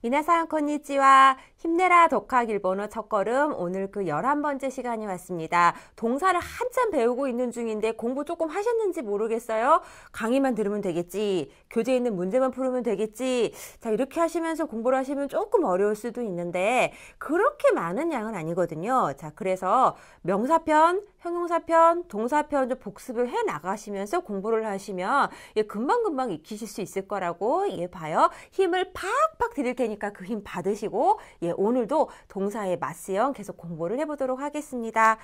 미나상 konnichiwa. 힘내라 독학 일본어 첫걸음. 오늘 그 11번째 시간이 왔습니다. 동사를 한참 배우고 있는 중인데 공부 조금 하셨는지 모르겠어요. 강의만 들으면 되겠지. 교재에 있는 문제만 풀으면 되겠지. 자, 이렇게 하시면서 공부를 하시면 조금 어려울 수도 있는데 그렇게 많은 양은 아니거든요. 자, 그래서 명사편, 형용사편, 동사편 좀 복습을 해 나가시면서 공부를 하시면 금방금방 익히실 수 있을 거라고 봐요. 힘을 팍팍 드릴 테니까 그 힘 받으시고 오늘도 동사의 맞으형 계속 공부를 해보도록 하겠습니다.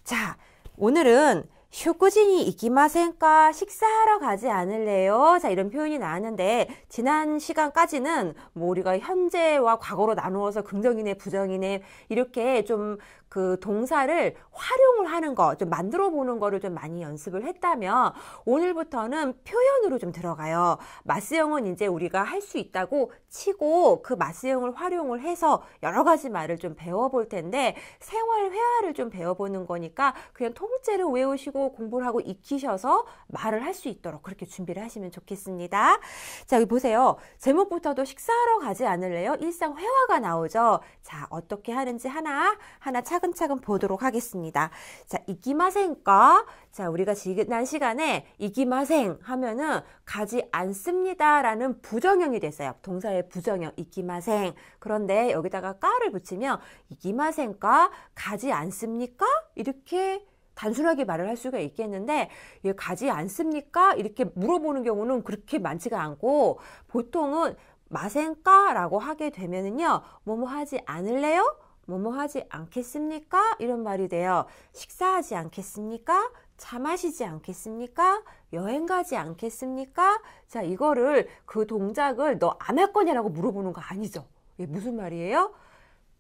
자, 오늘은 슈쿠지니 이키마센까? 식사하러 가지 않을래요? 자, 이런 표현이 나왔는데 지난 시간까지는 뭐 우리가 현재와 과거로 나누어서 긍정이네 부정이네 이렇게 좀 그 동사를 활용을 하는 거, 좀 만들어 보는 거를 좀 많이 연습을 했다면 오늘부터는 표현으로 좀 들어가요. 맞으형은 이제 우리가 할 수 있다고 치고 그 맞으형을 활용을 해서 여러 가지 말을 좀 배워볼 텐데 생활 회화를 좀 배워보는 거니까 그냥 통째로 외우시고 공부를 하고 익히셔서 말을 할 수 있도록 그렇게 준비를 하시면 좋겠습니다. 자, 여기 보세요. 제목부터도 식사하러 가지 않을래요? 일상 회화가 나오죠. 자, 어떻게 하는지 하나하나 차근차근 보도록 하겠습니다. 자, 이키마센까? 자, 우리가 지난 시간에 이키마센 하면은 가지 않습니다 라는 부정형이 됐어요. 동사의 부정형 이키마센. 그런데 여기다가 까를 붙이면 이키마센까? 가지 않습니까? 이렇게 단순하게 말을 할 수가 있겠는데 가지 않습니까? 이렇게 물어보는 경우는 그렇게 많지가 않고 보통은 마센까? 라고 하게 되면은요. 뭐뭐 하지 않을래요? 뭐뭐 하지 않겠습니까? 이런 말이 돼요. 식사하지 않겠습니까? 차 마시지 않겠습니까? 여행 가지 않겠습니까? 자, 이거를 그 동작을 너 안 할 거냐라고 물어보는 거 아니죠? 이게 무슨 말이에요?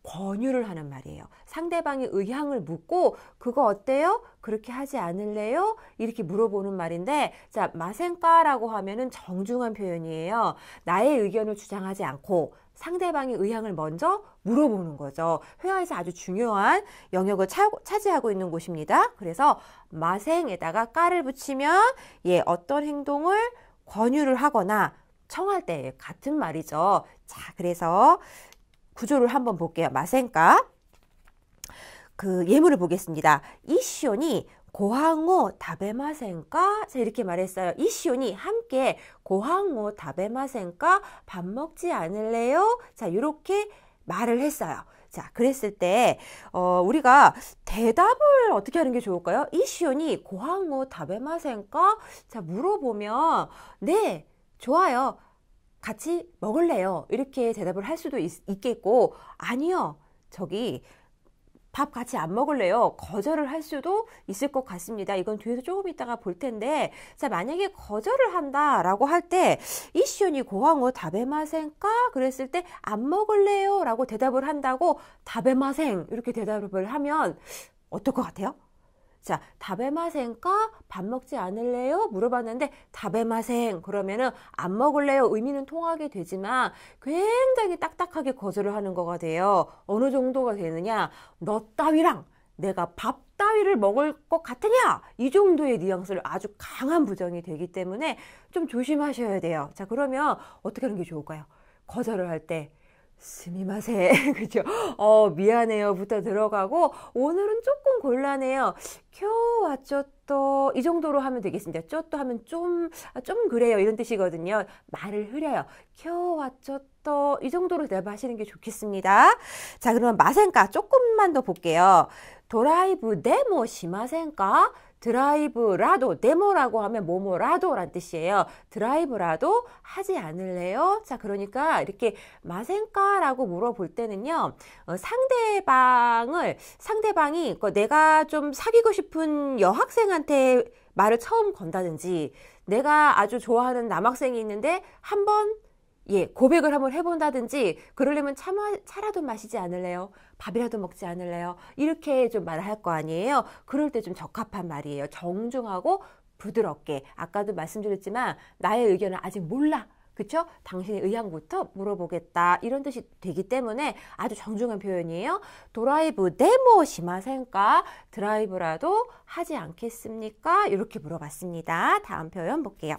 권유를 하는 말이에요. 상대방의 의향을 묻고 그거 어때요? 그렇게 하지 않을래요? 이렇게 물어보는 말인데 자, 마센까라고 하면은 정중한 표현이에요. 나의 의견을 주장하지 않고 상대방의 의향을 먼저 물어보는 거죠. 회화에서 아주 중요한 영역을 차지하고 있는 곳입니다. 그래서 마생에다가 까를 붙이면 어떤 행동을 권유를 하거나 청할 때 같은 말이죠. 자, 그래서 구조를 한번 볼게요. 마센까? 그 예문을 보겠습니다. 이시온이 고항오 다베마센까? 자, 이렇게 말했어요. 이시온이 함께 고항오 다베마센까? 밥 먹지 않을래요? 자, 이렇게 말을 했어요. 자, 그랬을 때 우리가 대답을 어떻게 하는 게 좋을까요? 이시온이 고항오 다베마센까? 자, 물어보면 네, 좋아요. 같이 먹을래요? 이렇게 대답을 할 수도 있겠고 아니요. 저기 밥 같이 안 먹을래요? 거절을 할 수도 있을 것 같습니다. 이건 뒤에서 조금 있다가 볼 텐데 자, 만약에 거절을 한다라고 할 때 이시온이 고항오 다베마센까? 그랬을 때 안 먹을래요? 라고 대답을 한다고 다베마생 이렇게 대답을 하면 어떨 것 같아요? 자, 다베마생까? 밥 먹지 않을래요? 물어봤는데 다베마생 그러면은 안 먹을래요? 의미는 통하게 되지만 굉장히 딱딱하게 거절을 하는 거가 돼요. 어느 정도가 되느냐? 너 따위랑 내가 밥 따위를 먹을 것 같으냐? 이 정도의 뉘앙스를 아주 강한 부정이 되기 때문에 좀 조심하셔야 돼요. 자, 그러면 어떻게 하는 게 좋을까요? 거절을 할 때 스미마세 그죠? 미안해요 부터 들어가고 오늘은 조금 곤란해요. 쿄와 쪼또 이 정도로 하면 되겠습니다. 쪼또 하면 좀 그래요 이런 뜻이거든요. 말을 흐려요. 쿄와 쪼또 이 정도로 대답하시는 게 좋겠습니다. 자, 그러면 마센까 조금만 더 볼게요. 드라이브 데모 시마센까? 드라이브라도 데모라고 하면 뭐뭐라도란 뜻이에요. 드라이브라도 하지 않을래요? 자, 그러니까 이렇게 마센까라고 물어볼 때는요. 상대방이 내가 좀 사귀고 싶은 여학생한테 말을 처음 건다든지 내가 아주 좋아하는 남학생이 있는데 한번 고백을 한번 해본다든지 그러려면 차라도 마시지 않을래요? 밥이라도 먹지 않을래요? 이렇게 좀 말을 할 거 아니에요? 그럴 때 좀 적합한 말이에요. 정중하고 부드럽게. 아까도 말씀드렸지만 나의 의견을 아직 몰라. 그쵸? 당신의 의향부터 물어보겠다. 이런 뜻이 되기 때문에 아주 정중한 표현이에요. 드라이브 데모 시마센까? 드라이브라도 하지 않겠습니까? 이렇게 물어봤습니다. 다음 표현 볼게요.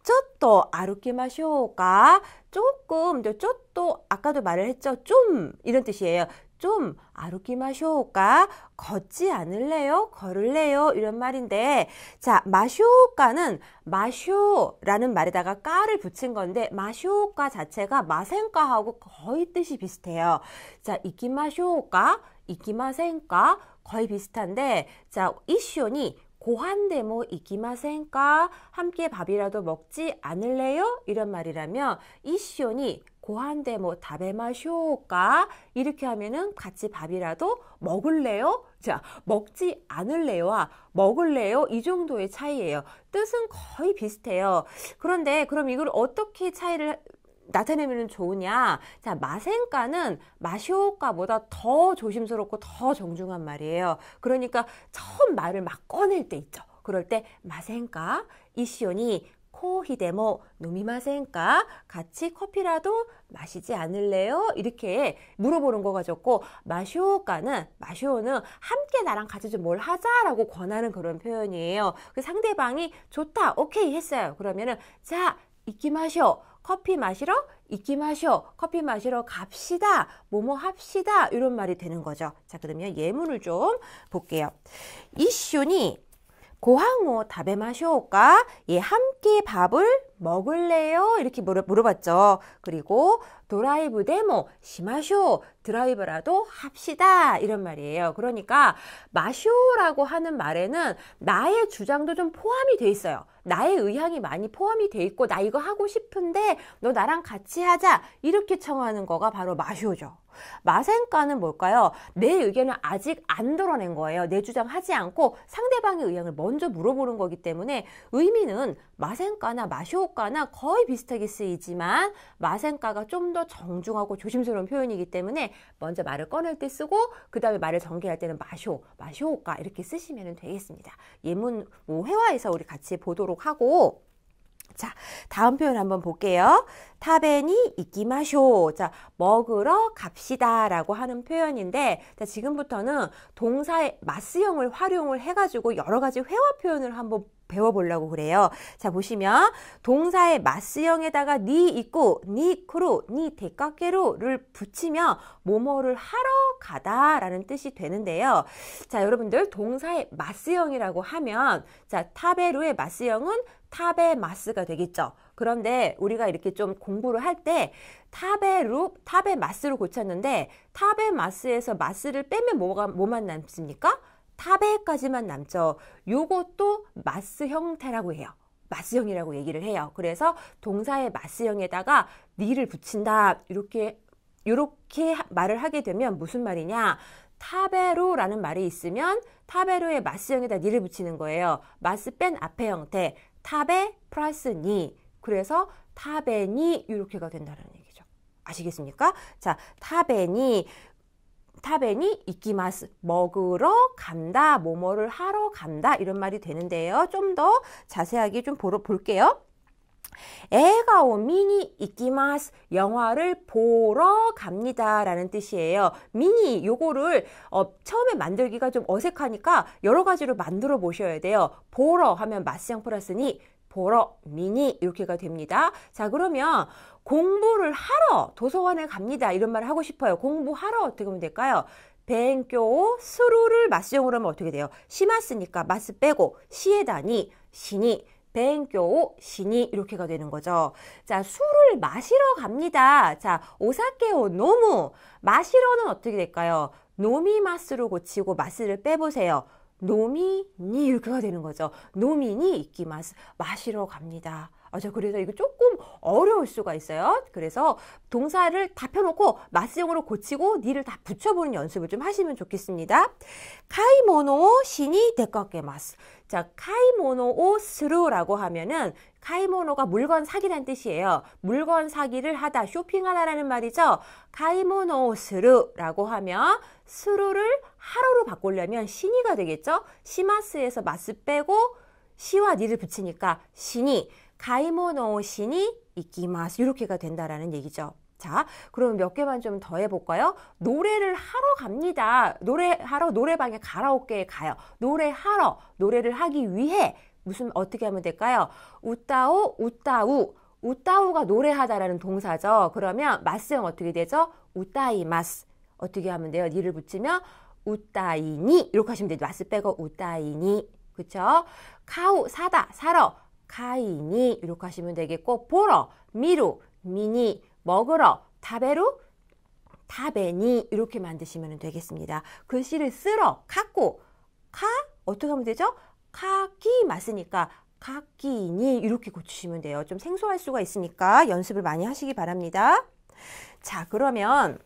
쪼또 아르키마쇼우까? 조금, 쪼또 아까도 말을 했죠. 좀 이런 뜻이에요. 좀 아르키마쇼우까? 걷지 않을래요? 걸을래요? 이런 말인데, 자, 마쇼우까는 마쇼라는 말에다가 까를 붙인 건데, 마쇼우까 자체가 마센까하고 거의 뜻이 비슷해요. 자, 이키마쇼우까? 이키마센까? 거의 비슷한데, 자, 이쇼니 고한데모 이키마센까? 함께 밥이라도 먹지 않을래요? 이런 말이라면 이쇼니 고한데모 다베마쇼까? 이렇게 하면은 같이 밥이라도 먹을래요? 자, 먹지 않을래요와 먹을래요? 이 정도의 차이예요. 뜻은 거의 비슷해요. 그런데 그럼 이걸 어떻게 차이를 나타내면 좋으냐? 자, 마센까는 마쇼까보다 더 조심스럽고 더 정중한 말이에요. 그러니까 처음 말을 막 꺼낼 때 있죠. 그럴 때 마센까? 이시오니 코히데모 노미마센까? 같이 커피라도 마시지 않을래요? 이렇게 물어보는 거가 좋고, 마쇼는 함께 나랑 같이 좀 뭘 하자라고 권하는 그런 표현이에요. 그 상대방이 좋다, 오케이 했어요. 그러면은 자, 이키마쇼. 커피 마시러 이키마쇼. 커피 마시러 갑시다. 뭐뭐 합시다. 이런 말이 되는 거죠. 자, 그러면 예문을 좀 볼게요. 이쇼니 고항오 다베마쇼까? 예, 함께 밥을 먹을래요? 이렇게 물어봤죠. 그리고 드라이브 데모 시마쇼. 드라이브라도 합시다. 이런 말이에요. 그러니까 마쇼라고 하는 말에는 나의 주장도 좀 포함이 돼 있어요. 나의 의향이 많이 포함이 돼 있고, 나 이거 하고 싶은데 너 나랑 같이 하자. 이렇게 청하는 거가 바로 마쇼죠. 마센까는 뭘까요? 내 의견을 아직 안 드러낸 거예요. 내 주장 하지 않고 상대방의 의향을 먼저 물어보는 거기 때문에 의미는 마센까나 마쇼까나 거의 비슷하게 쓰이지만 마센까가 좀 더 정중하고 조심스러운 표현이기 때문에 먼저 말을 꺼낼 때 쓰고 그 다음에 말을 전개할 때는 마쇼까 이렇게 쓰시면 되겠습니다. 예문 회화에서 우리 같이 보도록 하고, 자, 다음 표현 한번 볼게요. 타베니 이키마쇼. 자, 먹으러 갑시다 라고 하는 표현인데, 자, 지금부터는 동사의 마스형을 활용을 해가지고 여러 가지 회화 표현을 한번 배워보려고 그래요. 자, 보시면 동사의 마스형에다가 니 있고 니 크루, 니 데카케루를 붙이면 뭐뭐를 하러 가다 라는 뜻이 되는데요. 자, 여러분들 동사의 마스형이라고 하면, 자, 타베루의 마스형은 타베마스가 되겠죠. 그런데 우리가 이렇게 좀 공부를 할 때 타베마스로 고쳤는데, 타베마스에서 마스를 빼면 뭐만 남습니까? 타베까지만 남죠. 요것도 마스 형태라고 해요. 마스형이라고 얘기를 해요. 그래서 동사의 마스형에다가 니를 붙인다. 이렇게 말을 하게 되면 무슨 말이냐? 타베루라는 말이 있으면 타베루의 마스형에다 니를 붙이는 거예요. 마스 뺀 앞에 형태. 타베 플러스 니. 그래서 타베니 이렇게가 된다는 얘기죠. 아시겠습니까? 자, 타베니 이키마스. 먹으러 간다. 뭐뭐를 하러 간다. 이런 말이 되는데요. 좀 더 자세하게 좀 볼게요. 에가오 미니 이키마스. 영화를 보러 갑니다 라는 뜻이에요. 미니 요거를 처음에 만들기가 좀 어색하니까 여러 가지로 만들어 보셔야 돼요. 보러 하면 마스형 플러스니 보러 미니 이렇게가 됩니다. 자, 그러면 공부를 하러 도서관에 갑니다 이런 말을 하고 싶어요. 공부하러 어떻게 하면 될까요? 벤교 스루를 마스형으로 하면 어떻게 돼요? 시마스니까 마스 빼고 시에다니 시니 벤교 시니 이렇게가 되는 거죠. 자, 술을 마시러 갑니다. 자, 오사케오 노무. 마시러는 어떻게 될까요? 노미마스로 고치고 마스를 빼보세요. 노미니 이렇게가 되는 거죠. 노미니 이키마스. 마시러 갑니다. 그래서 이거 조금 어려울 수가 있어요. 그래서 동사를 다 펴놓고 마스형으로 고치고 니를 다 붙여보는 연습을 좀 하시면 좋겠습니다. 카이모노 시니 데카게마스. 자, 카이모노 스루라고 하면은 카이모노가 물건 사기란 뜻이에요. 물건 사기를 하다, 쇼핑하다라는 말이죠. 카이모노 스루라고 하면 스루를 하루로 바꾸려면 시니가 되겠죠. 시마스에서 마스 빼고 시와 니를 붙이니까 시니. 가이모노 시니 이키마스 이렇게가 된다라는 얘기죠. 자, 그럼 몇 개만 좀 더 해볼까요? 노래를 하러 갑니다. 노래하러 노래방에 가라오케에 가요. 노래하러 노래를 하기 위해 어떻게 하면 될까요? 우따오, 우따우. 우따우가 노래하다라는 동사죠. 그러면 마스형 어떻게 되죠? 우따이마스. 어떻게 하면 돼요? 니를 붙이면 우따이니 이렇게 하시면 되죠. 마스 빼고 우따이니. 그쵸? 카우 사다 사러 카이니 이렇게 하시면 되겠고 보러 미루 미니 먹으러 타베루 타베니 이렇게 만드시면 되겠습니다. 글씨를 쓸어 갖고 카 어떻게 하면 되죠? 카키 맞으니까 카키니 이렇게 고치시면 돼요. 좀 생소할 수가 있으니까 연습을 많이 하시기 바랍니다. 자, 그러면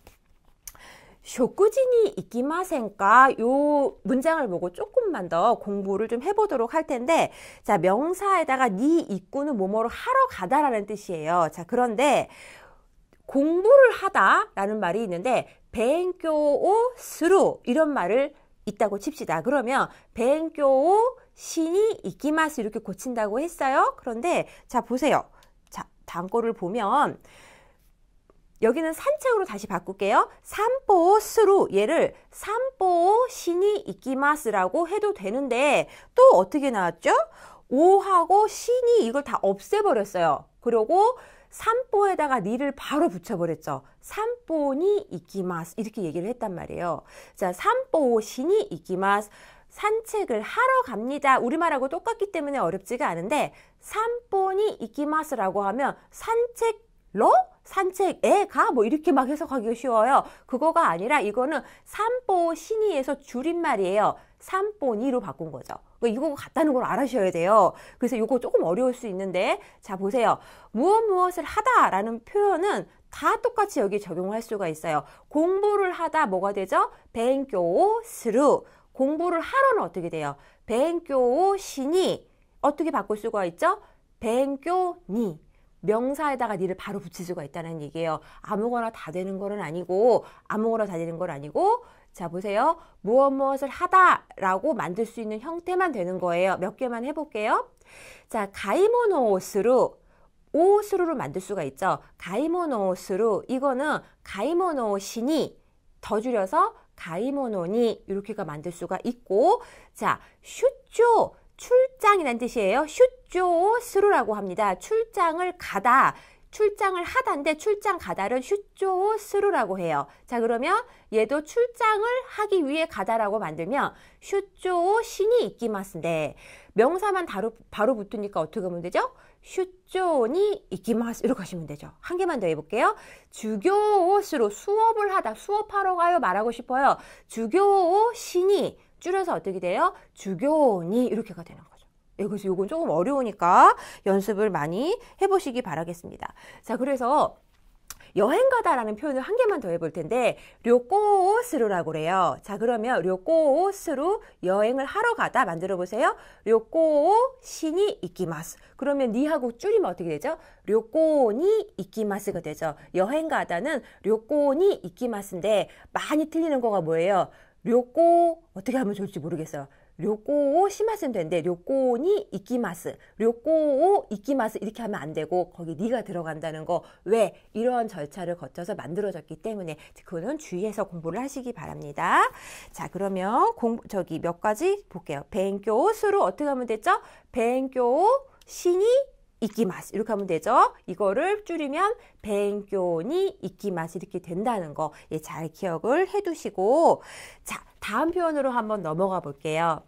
쇼쿠지니 이키마센까 요 문장을 보고 조금만 더 공부를 좀 해보도록 할 텐데, 자, 명사에다가 니 이꾸는 뭐뭐로 하러 가다라는 뜻이에요. 자, 그런데 공부를 하다라는 말이 있는데 벤교오 스루 이런 말을 있다고 칩시다. 그러면 벤교오 신이 이키마스 이렇게 고친다고 했어요. 그런데 자 보세요. 자 다음 거를 보면 여기는 산책으로 다시 바꿀게요. 산보 스루 얘를 산보 신이 이키마스라고 해도 되는데 또 어떻게 나왔죠? 오하고 신이 이걸 다 없애버렸어요. 그리고 산보에다가 니를 바로 붙여버렸죠. 산보니 이키마스 이렇게 얘기를 했단 말이에요. 자, 산보 신이 이키마스 산책을 하러 갑니다. 우리말하고 똑같기 때문에 어렵지가 않은데 산보니 이키마스라고 하면 산책로? 산책에 가? 뭐 이렇게 막 해석하기가 쉬워요. 그거가 아니라 이거는 산보 신이에서 줄임말이에요. 산보니로 바꾼 거죠. 이거 같다는 걸 알아셔야 돼요. 그래서 이거 조금 어려울 수 있는데 자 보세요. 무엇을 하다라는 표현은 다 똑같이 여기 적용할 수가 있어요. 공부를 하다 뭐가 되죠? 벤교오 스루 공부를 하러는 어떻게 돼요? 벤교오 시니 어떻게 바꿀 수가 있죠? 벤교니 명사에다가 니를 바로 붙일 수가 있다는 얘기예요. 아무거나 다 되는 거는 아니고 아무거나 다 되는 건 아니고 자 보세요. 무엇을 하다라고 만들 수 있는 형태만 되는 거예요. 몇 개만 해볼게요. 자 가이모노 스루 오스루를 만들 수가 있죠. 가이모노 스루 이거는 가이모노 시니 더 줄여서 가이모노니 이렇게가 만들 수가 있고 자 슈쪼 출장이란 뜻이에요. 슈쪼 스루라고 합니다. 출장을 가다 출장을 하다인데 출장 가다를 슈쪼 스루라고 해요. 자 그러면 얘도 출장을 하기 위해 가다라고 만들면 슈쪼 신이 이키마스인데 명사만 바로 붙으니까 어떻게 하면 되죠? 슈쪼니 이키마스 이렇게 하시면 되죠. 한 개만 더 해볼게요. 주교스로 수업을 하다 수업하러 가요 말하고 싶어요. 주교 신이 줄여서 어떻게 돼요? 주교니 이렇게가 되는 거죠. 그래서 이건 조금 어려우니까 연습을 많이 해보시기 바라겠습니다. 자, 그래서 여행 가다라는 표현을 한 개만 더 해볼 텐데 료꼬스루라고 그래요. 자, 그러면 료꼬스루 여행을 하러 가다 만들어 보세요. 료꼬 신이 이키마스. 그러면 니하고 줄이면 어떻게 되죠? 료꼬니 이키마스가 되죠. 여행 가다는 료꼬니 이키마스인데 많이 틀리는 거가 뭐예요? 료꼬 어떻게 하면 좋을지 모르겠어요. 료꼬오 시마스는 되는데 료꼬니 이키마스, 료꼬오 이키마스 이렇게 하면 안 되고 거기 니가 들어간다는 거 왜? 이런 절차를 거쳐서 만들어졌기 때문에 그거는 주의해서 공부를 하시기 바랍니다. 자 그러면 몇 가지 볼게요. 벤교 수로 어떻게 하면 되죠? 벤교 신이 이키마스 이렇게 하면 되죠. 이거를 줄이면 벤교니 이키마스 이렇게 된다는 거 잘 기억을 해두시고 자 다음 표현으로 한번 넘어가 볼게요.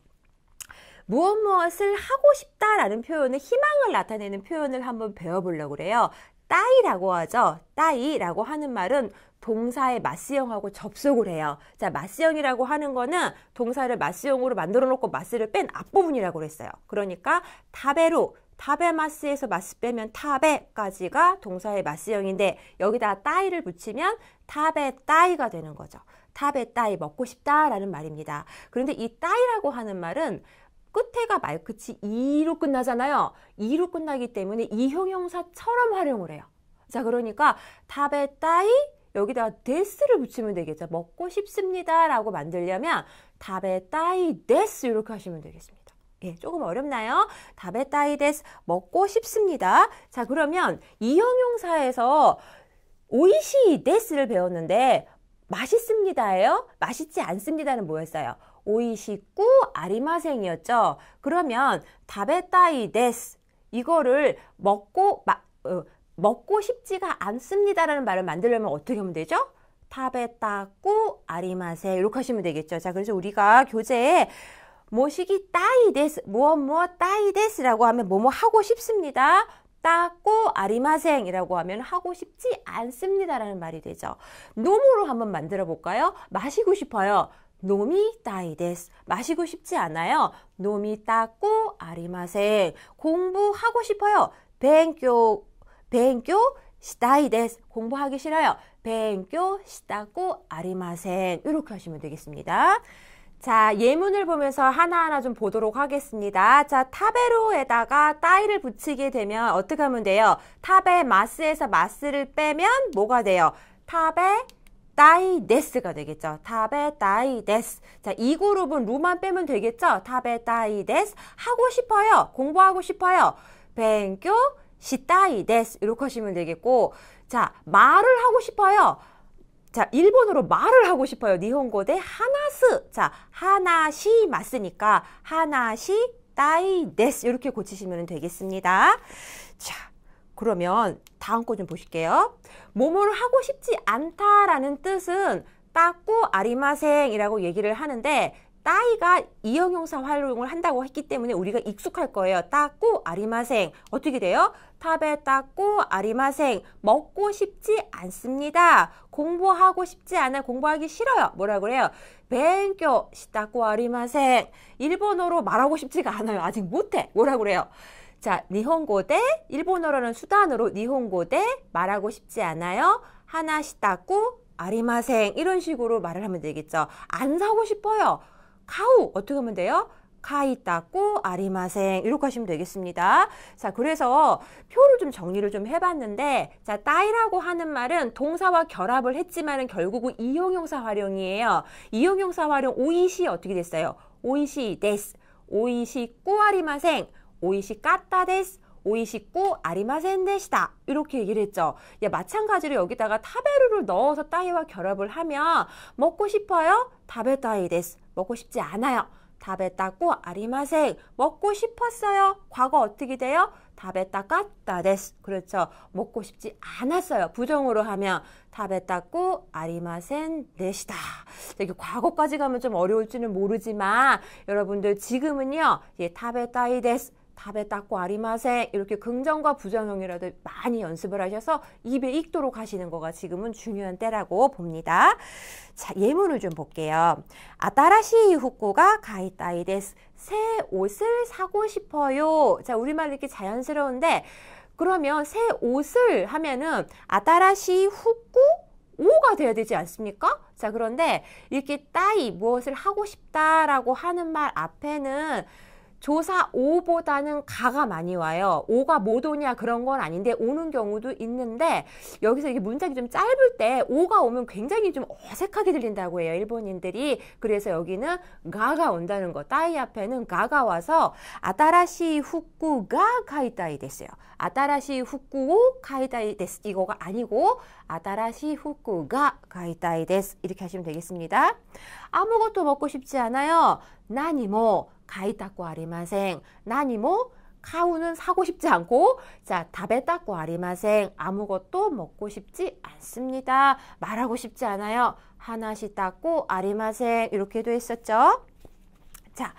무엇을 하고 싶다라는 표현은 희망을 나타내는 표현을 한번 배워보려고 그래요. 따이라고 하죠. 따이라고 하는 말은 동사의 마스형하고 접속을 해요. 자, 마스형이라고 하는 거는 동사를 마스형으로 만들어 놓고 마스를 뺀 앞부분이라고 그랬어요. 그러니까 타베루 타베마스에서 마스 빼면 타베까지가 동사의 마스형인데 여기다 따이를 붙이면 타베 따이가 되는 거죠. 타베 따이 먹고 싶다라는 말입니다. 그런데 이 따이라고 하는 말은 끝에가 말끝이 이로 끝나잖아요. 이로 끝나기 때문에 이형용사처럼 활용을 해요. 자, 그러니까 타베 따이 여기다가 데스를 붙이면 되겠죠. 먹고 싶습니다 라고 만들려면 타베 따이 데스 이렇게 하시면 되겠습니다. 예, 조금 어렵나요? 타베 따이 데스 먹고 싶습니다. 자, 그러면 이형용사에서 오이시 데스를 배웠는데 맛있습니다예요? 맛있지 않습니다는 뭐였어요? 오이시쿠 아리마생이었죠. 그러면 타베타이 데스 이거를 먹고 싶지가 않습니다라는 말을 만들려면 어떻게 하면 되죠? 타베타쿠 아리마생 이렇게 하시면 되겠죠. 자, 그래서 우리가 교재에 모시기 따이 데스 무엇 따이 데스라고 하면 뭐뭐 하고 싶습니다. 따고 아리마생이라고 하면 하고 싶지 않습니다라는 말이 되죠. 노모로 한번 만들어 볼까요? 마시고 싶어요. 노미 따이 데스. 마시고 싶지 않아요. 노미 따고 아리마생. 공부하고 싶어요. 벤교 시다이 데스. 공부하기 싫어요. 벤교 시다고 아리마생. 이렇게 하시면 되겠습니다. 자, 예문을 보면서 하나하나 좀 보도록 하겠습니다. 자, 타베로에다가 따이를 붙이게 되면 어떻게 하면 돼요? 타베 마스에서 마스를 빼면 뭐가 돼요? 타베 따이 데스가 되겠죠. 타베 따이 데스. 자, 이 그룹은 루만 빼면 되겠죠. 타베 따이 데스. 하고 싶어요. 공부하고 싶어요. 벤교 시따이 데스. 이렇게 하시면 되겠고, 자, 말을 하고 싶어요. 자, 일본어로 말을 하고 싶어요. 니혼고 대 하나스. 자, 하나시 맞으니까 하나시 따이 데스 이렇게 고치시면 되겠습니다. 자, 그러면 다음 거 좀 보실게요. 뭐뭐를 하고 싶지 않다라는 뜻은 따꾸 아리마생이라고 얘기를 하는데 따이가 이형용사 활용을 한다고 했기 때문에 우리가 익숙할 거예요. 따꾸 아리마생. 어떻게 돼요? 타베 따꾸 아리마생. 먹고 싶지 않습니다. 공부하고 싶지 않아요. 공부하기 싫어요. 뭐라 그래요? 벤교 시따꾸 아리마생. 일본어로 말하고 싶지가 않아요. 아직 못해. 뭐라 그래요? 자, 니혼고 대 일본어로는 수단으로 니혼고 대 말하고 싶지 않아요. 하나 시따꾸 아리마생. 이런 식으로 말을 하면 되겠죠. 안 사고 싶어요. 카우 어떻게 하면 돼요? 카이따꾸 아리마생 이렇게 하시면 되겠습니다. 자, 그래서 표를 좀 정리를 좀 해봤는데 자, 따이라고 하는 말은 동사와 결합을 했지만은 결국은 이형용사 활용이에요. 이형용사 활용 오이시 어떻게 됐어요? 오이시 데스, 오이시 꾸아리마생, 오이시 까따 데스, 오이시쿠 아리마센 데시다 이렇게 얘기를 했죠. 야, 마찬가지로 여기다가 타베루를 넣어서 따이와 결합을 하면 먹고 싶어요? 타베따이 데스. 먹고 싶지 않아요. 타베따꾸 아리마생. 먹고 싶었어요. 과거 어떻게 돼요? 타베따까따 데스. 그렇죠. 먹고 싶지 않았어요. 부정으로 하면 타베따꾸 아리마센 데시다. 이게 과거까지 가면 좀 어려울지는 모르지만 여러분들 지금은요. 예, 타베따이 데스. 타베따꾸 아리마생 이렇게 긍정과 부정형이라도 많이 연습을 하셔서 입에 익도록 하시는 거가 지금은 중요한 때라고 봅니다. 자, 예문을 좀 볼게요. 아따라시 후쿠가 가이따이 데스. 새 옷을 사고 싶어요. 자, 우리말 이렇게 자연스러운데 그러면 새 옷을 하면은 아따라시 후쿠 오가 돼야 되지 않습니까? 자, 그런데 이렇게 따이 무엇을 하고 싶다라고 하는 말 앞에는 조사 오보다는 가가 많이 와요. 오가 못 오냐 그런 건 아닌데 오는 경우도 있는데 여기서 이게 문장이 좀 짧을 때 오가 오면 굉장히 좀 어색하게 들린다고 해요. 일본인들이. 그래서 여기는 가가 온다는 거. 따이 앞에는 가가 와서 아따라시 후쿠가 가이따이 됐어요. 아따라시 후쿠오 가이따이 데스. 이거가 아니고 아따라시 후쿠가 가이따이 데스. 이렇게 하시면 되겠습니다. 아무것도 먹고 싶지 않아요. 나니모 가이따꾸 아리마생. 나니모 카우는 사고 싶지 않고 자, 다베따꾸 아리마생. 아무것도 먹고 싶지 않습니다. 말하고 싶지 않아요. 하나시 따꾸 아리마생. 이렇게도 했었죠. 자,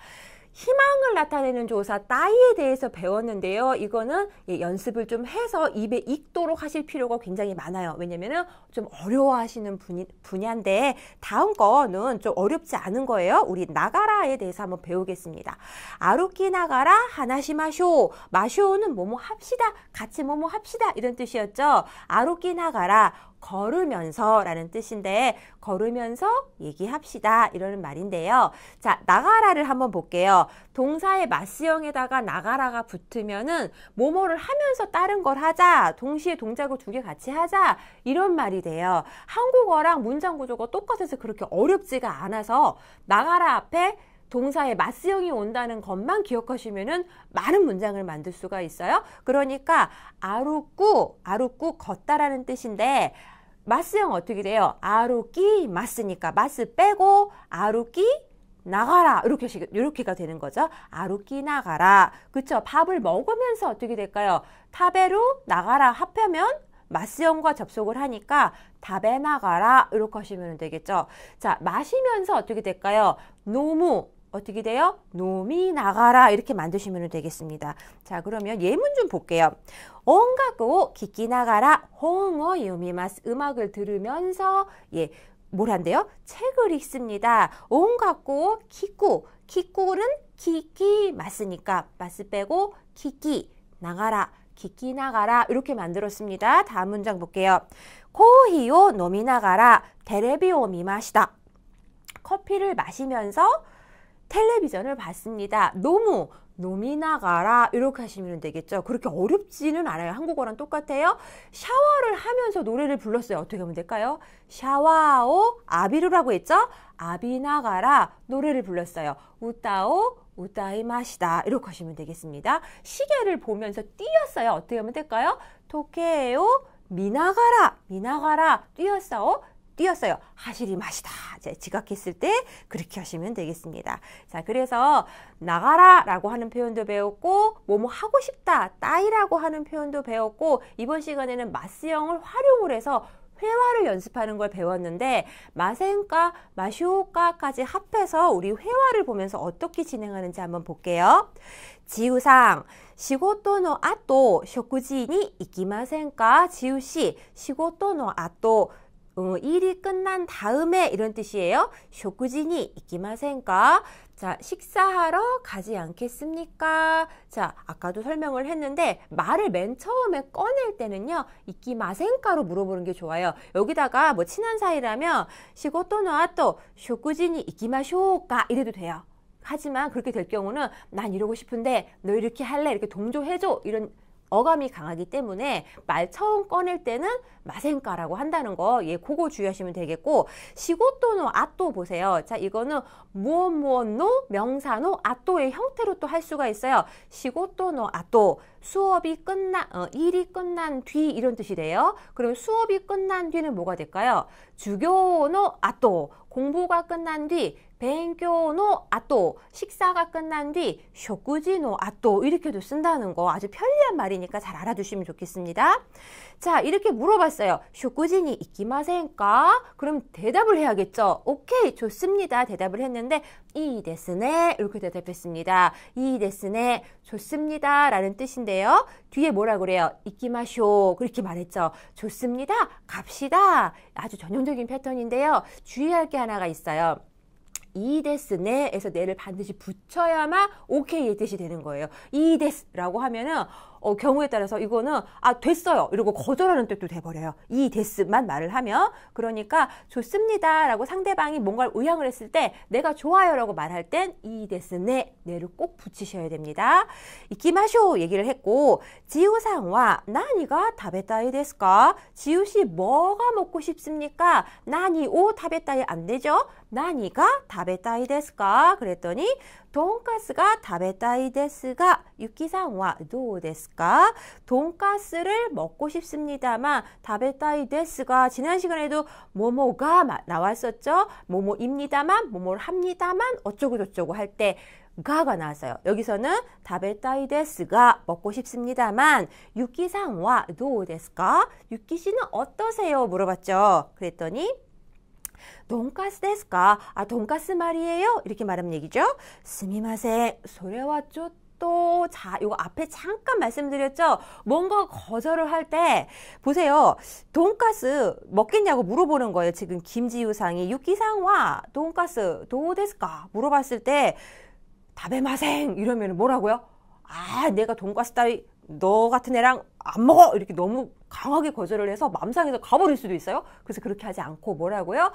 희망을 나타내는 조사 따이에 대해서 배웠는데요. 이거는 연습을 좀 해서 입에 익도록 하실 필요가 굉장히 많아요. 왜냐면은 좀 어려워하시는 분야인데 다음 거는 좀 어렵지 않은 거예요. 우리 나가라에 대해서 한번 배우겠습니다. 아루키 나가라 하나시 마쇼. 마쇼는 뭐뭐 합시다. 같이 뭐뭐 합시다. 이런 뜻이었죠. 아루키 나가라. 걸으면서 라는 뜻인데 걸으면서 얘기합시다 이러는 말인데요. 자, 나가라를 한번 볼게요. 동사의 마스형에다가 나가라가 붙으면은 뭐뭐를 하면서 다른 걸 하자. 동시에 동작을 두 개 같이 하자. 이런 말이 돼요. 한국어랑 문장 구조가 똑같아서 그렇게 어렵지가 않아서 나가라 앞에 동사의 마스형이 온다는 것만 기억하시면은 많은 문장을 만들 수가 있어요. 그러니까 아루꾸 걷다라는 뜻인데 마스형 어떻게 돼요? 아루끼 마스니까 마스 빼고 아루끼 나가라. 이렇게가 되는 거죠. 아루키 나가라. 그쵸? 밥을 먹으면서 어떻게 될까요? 타베루 나가라 합하면 마스형과 접속을 하니까 다베 나가라. 이렇게 하시면 되겠죠. 자, 마시면서 어떻게 될까요? 노무 어떻게 돼요? 노미 나가라. 이렇게 만드시면 되겠습니다. 자, 그러면 예문 좀 볼게요. 온가쿠 키키 나가라 홍어 요미마스. 음악을 들으면서 뭘 한대요? 책을 읽습니다. 온가쿠 키쿠. 키쿠는 키키 마스니까 마스 빼고 키키 나가라. 키키 나가라. 이렇게 만들었습니다. 다음 문장 볼게요. 코히오 노미 나가라 테레비오 미마시다. 커피를 마시면서 텔레비전을 봤습니다. 너무 노미 나가라 이렇게 하시면 되겠죠. 그렇게 어렵지는 않아요. 한국어랑 똑같아요. 샤워를 하면서 노래를 불렀어요. 어떻게 하면 될까요? 샤와오 아비루라고 했죠? 아비 나가라 노래를 불렀어요. 우따오 우따이마시다 이렇게 하시면 되겠습니다. 시계를 보면서 뛰었어요. 어떻게 하면 될까요? 토케오 미나가라 미나가라 뛰었어요. 하시리 마시다. 지각했을 때 그렇게 하시면 되겠습니다. 자, 그래서 나가라 라고 하는 표현도 배웠고 뭐뭐 하고 싶다 따이라고 하는 표현도 배웠고 이번 시간에는 마스형을 활용을 해서 회화를 연습하는 걸 배웠는데 마센과 마쇼까까지 합해서 우리 회화를 보면서 어떻게 진행하는지 한번 볼게요. 지우상 시고토노 아또 쇼쿠지니 이키마센까? 지우씨 시고토노 아또 일이 끝난 다음에 이런 뜻이에요. 쇼쿠지니 이키마센까? 자, 식사하러 가지 않겠습니까? 자, 아까도 설명을 했는데 말을 맨 처음에 꺼낼 때는요. 이키마센까로 물어보는 게 좋아요. 여기다가 뭐 친한 사이라면 시고토노 아또 쇼쿠지니 이키마쇼까? 이래도 돼요. 하지만 그렇게 될 경우는 난 이러고 싶은데 너 이렇게 할래? 이렇게 동조해줘. 이런 어감이 강하기 때문에 말 처음 꺼낼 때는 마센까라고 한다는 거, 그거 주의하시면 되겠고, 시고토노 아또 보세요. 자, 이거는 무엇무엇노 명사노 아또의 형태로 또 할 수가 있어요. 시고토노 아또, 일이 끝난 뒤 이런 뜻이 돼요. 그럼 수업이 끝난 뒤는 뭐가 될까요? 주교노 아또, 공부가 끝난 뒤, 벤교노 아또, 식사가 끝난 뒤, 쇼쿠지노 아또 이렇게도 쓴다는 거 아주 편리한 말이니까 잘 알아두시면 좋겠습니다. 자, 이렇게 물어봤어요. 쇼쿠지니 이키마센까? 그럼 대답을 해야겠죠. 오케이, 좋습니다. 대답을 했는데 이 데스네 이렇게 대답했습니다. 이 데스네 좋습니다 라는 뜻인데요. 뒤에 뭐라 그래요? 이키마쇼 그렇게 말했죠. 좋습니다. 갑시다. 아주 전형적인 패턴인데요. 주의할 게 하나가 있어요. 이 데스네에서 네를 반드시 붙여야만 오케이의 뜻이 되는 거예요. 이 데스라고 하면은 경우에 따라서 이거는 됐어요 이러고 거절하는 뜻도 돼버려요. 이 데스만 말을 하면. 그러니까 좋습니다 라고 상대방이 뭔가를 의향을 했을 때 내가 좋아요 라고 말할 땐 이 데스네 네를 꼭 붙이셔야 됩니다. 이키마쇼 얘기를 했고 지우상와 나니가 타베타이 데스까? 지우씨 뭐가 먹고 싶습니까? 나니 오 타베타이 안 되죠? 나니가 타베타이 데스까? 그랬더니 돈가스가 타베타이 데스가 유키상와 도 데스까? 돈가스를 먹고 싶습니다만 타베타이 데스가 지난 시간에도 뭐뭐가 나왔었죠. 뭐뭐입니다만 뭐뭐를 합니다만 어쩌고 저쩌고 할 때 가가 나왔어요. 여기서는 타베타이 데스가 먹고 싶습니다만 유키상와 도 데스까? 유키씨는 어떠세요? 물어봤죠. 그랬더니 돈가스 데스까? 돈가스 말이에요? 이렇게 말하면 얘기죠. 스미마셍. 소레와 쪼또. 자, 이거 앞에 잠깐 말씀드렸죠? 뭔가 거절을 할 때 보세요. 돈가스 먹겠냐고 물어보는 거예요. 지금 김지우상이 유키상와 돈가스 도 데스까? 물어봤을 때 다베마생 이러면 뭐라고요? 내가 돈가스 따위 너 같은 애랑 안 먹어! 이렇게 너무 강하게 거절을 해서 맘상에서 가버릴 수도 있어요. 그래서 그렇게 하지 않고 뭐라고요?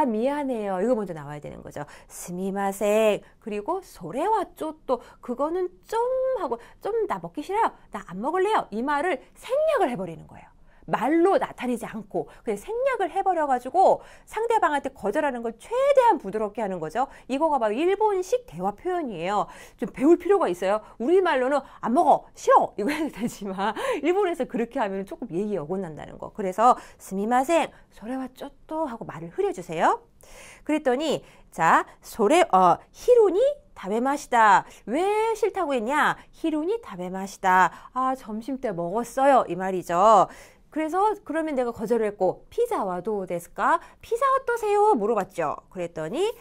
미안해요. 이거 먼저 나와야 되는 거죠. 스미마셍. 그리고 소레와 쪼또. 그거는 좀 하고 좀 나 먹기 싫어요. 나 안 먹을래요. 이 말을 생략을 해버리는 거예요. 말로 나타내지 않고 그냥 생략을 해버려가지고 상대방한테 거절하는 걸 최대한 부드럽게 하는 거죠. 이거가 바로 일본식 대화 표현이에요. 좀 배울 필요가 있어요. 우리말로는 안 먹어, 싫어 이거 해도 되지만 일본에서 그렇게 하면 조금 예의에 어긋난다는 거. 그래서 스미마셍, 소레와 쪼또 하고 말을 흐려주세요. 그랬더니 자, 히로니 다베마시다. 왜 싫다고 했냐? 히로니 다베마시다. 아, 점심 때 먹었어요. 이 말이죠. 그래서 그러면 내가 거절을 했고 피자와도 데스까? 피자 어떠세요? 물어봤죠. 그랬더니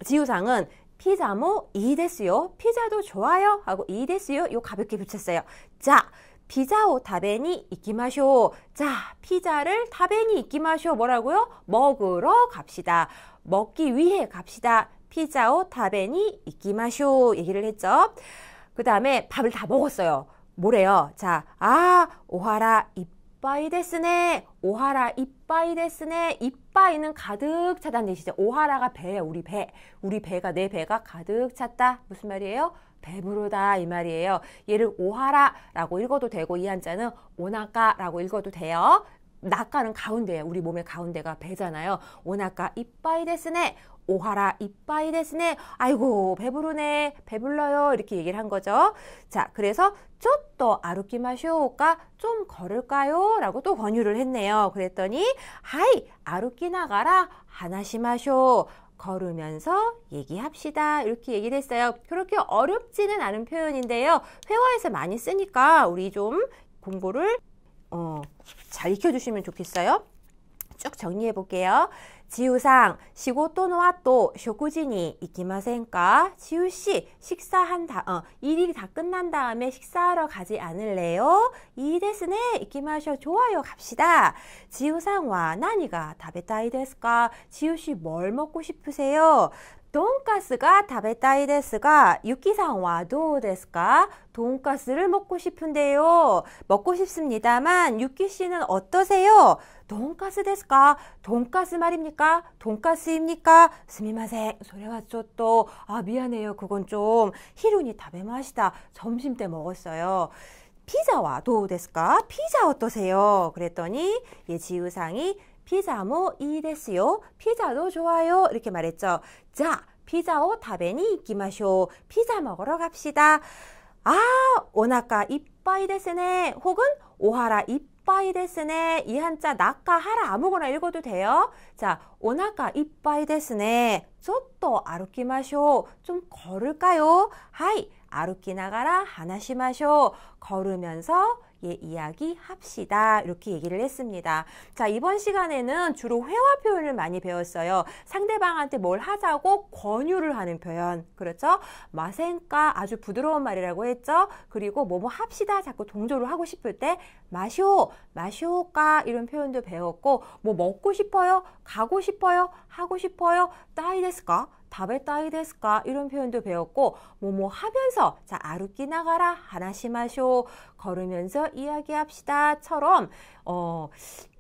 지우상은 피자모 이 데스요. 피자도 좋아요. 하고 이 데스요. 요 가볍게 붙였어요. 자, 피자오 다베니 이키마쇼. 자, 피자를 다베니 이키마쇼. 뭐라고요? 먹으러 갑시다. 먹기 위해 갑시다. 피자오 다베니 이키마쇼. 얘기를 했죠. 그 다음에 밥을 다 먹었어요. 뭐래요? 자, 오하라 이빠이 데스네. 오하라 이빠이 데스네. 이빠이는 가득 차다는 뜻이죠. 오하라가 배예요. 우리 배. 우리 배가, 내 배가 가득 찼다. 무슨 말이에요? 배부르다 이 말이에요. 얘를 오하라라고 읽어도 되고 이 한자는 오나까라고 읽어도 돼요. 나까는 가운데예요. 우리 몸의 가운데가 배잖아요. 오나까 이빠이 데스네. 오하라 이빠이 데스네. 아이고 배부르네. 배불러요. 이렇게 얘기를 한 거죠. 자, 그래서 쪼또 아루키마쇼가 좀 걸을까요? 라고 또 권유를 했네요. 그랬더니 하이 아루키 나가라 하나시마쇼. 걸으면서 얘기합시다. 이렇게 얘기를 했어요. 그렇게 어렵지는 않은 표현인데요. 회화에서 많이 쓰니까 우리 좀 공부를 잘 익혀주시면 좋겠어요. 쭉 정리해 볼게요. 지우상, 시고토노 아또 쇼쿠지니 이키마센까? 지우씨, 일이 다 끝난 다음에 식사하러 가지 않을래요? 이 데스네, 이키마쇼. 좋아요, 갑시다. 지우상와 나니가 다베타이 데스까? 지우씨 뭘 먹고 싶으세요? 돈가스가 다베타이 데스가 유키상와 도 데스까? 돈가스를 먹고 싶은데요. 먹고 싶습니다만 유키씨는 어떠세요? 돈가스 데스까? 돈가스 말입니까? 돈가스입니까? 스미마셍. 소리가 쪼또. 미안해요. 그건 좀 히루니 다베마시다. 점심때 먹었어요. 피자와 도 데스까? 피자 어떠세요? 그랬더니 지우상이 피자모 이 데스요. 피자도 좋아요. 이렇게 말했죠. 자, 피자오 다베니 이키마쇼. 피자 먹으러 갑시다. 오나카 이빠이 데스네. 혹은 오하라 이빠이 데스네. 이 한자 나카 하라 아무거나 읽어도 돼요. 자, 오나카 이빠이 데스네. 쪼또 아루키마쇼. 좀 걸을까요? 하이 아루키 나가라 하나시마쇼. 걸으면서 이야기합시다. 이렇게 얘기를 했습니다. 자, 이번 시간에는 주로 회화 표현을 많이 배웠어요. 상대방한테 뭘 하자고 권유를 하는 표현. 그렇죠? 마센까 아주 부드러운 말이라고 했죠? 그리고 뭐뭐 합시다. 자꾸 동조를 하고 싶을 때 마쇼까 이런 표현도 배웠고 뭐 먹고 싶어요? 가고 싶어요? 하고 싶어요? 따이 데스까? 다베따이 데스까? 이런 표현도 배웠고 뭐뭐 하면서 자 아루키 나가라 하나시마쇼 걸으면서 이야기합시다처럼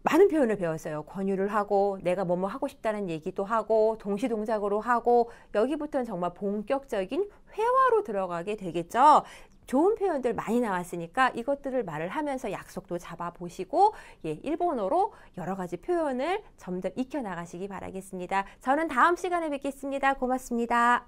많은 표현을 배웠어요. 권유를 하고 내가 뭐뭐 하고 싶다는 얘기도 하고 동시동작으로 하고 여기부터는 정말 본격적인 회화로 들어가게 되겠죠. 좋은 표현들 많이 나왔으니까 이것들을 말을 하면서 약속도 잡아보시고 일본어로 여러 가지 표현을 점점 익혀나가시기 바라겠습니다. 저는 다음 시간에 뵙겠습니다. 고맙습니다.